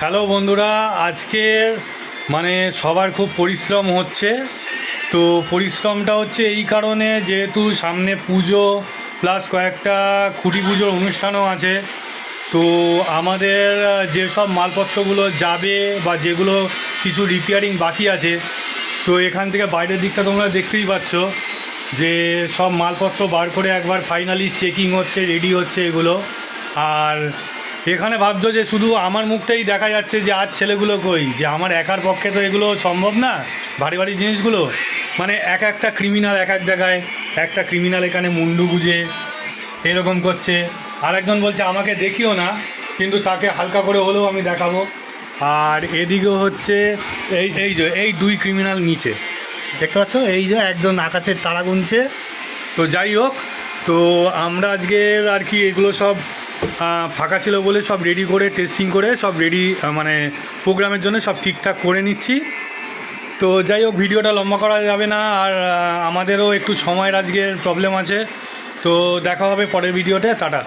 Hello বন্ধুরা, আজকের সবার খুব পরিশ্রম হচ্ছে। তো পরিশ্রমটা হচ্ছে এই কারণে, যেহেতু সামনে পুজো প্লাস কয়েকটা খুঁটি পুজোর অনুষ্ঠানও আছে। তো আমাদের যেসব মালপত্রগুলো যাবে বা যেগুলো কিছু রিপেয়ারিং বাকি আছে, তো এখান থেকে বাইরের দিকটা তোমরা দেখতেই পাচ্ছ যে সব মালপত্র বার করে একবার ফাইনালি চেকিং হচ্ছে, রেডি হচ্ছে এগুলো। আর এখানে ভাবছো যে শুধু আমার মুখটাই দেখা যাচ্ছে, যে আর ছেলেগুলো কই, যে আমার একার পক্ষে তো এগুলো সম্ভব না। ভারী ভারী জিনিসগুলো এক একটা ক্রিমিনাল, এক এক জায়গায় একটা ক্রিমিনাল এখানে মুন্ডু গুজে এরকম করছে। আর একজন বলছে আমাকে দেখিও না, কিন্তু তাকে হালকা করে হলেও আমি দেখাবো। আর এদিকেও হচ্ছে এই দুই ক্রিমিনাল নিচে দেখতে পাচ্ছ, এই যে একজন আকাশের তারা গুনছে। তো যাই হোক, তো আমরা আজকে আর কি এগুলো সব ফাঁকা ছিল বলে সব রেডি করে, টেস্টিং করে সব রেডি, প্রোগ্রামের জন্য সব ঠিকঠাক করে নিচ্ছি। তো যাই হোক, ভিডিওটা লম্বা করা যাবে না, আর আমাদেরও একটু সময়ের আজকের প্রবলেম আছে। তো দেখা হবে পরের ভিডিওতে। টাটা।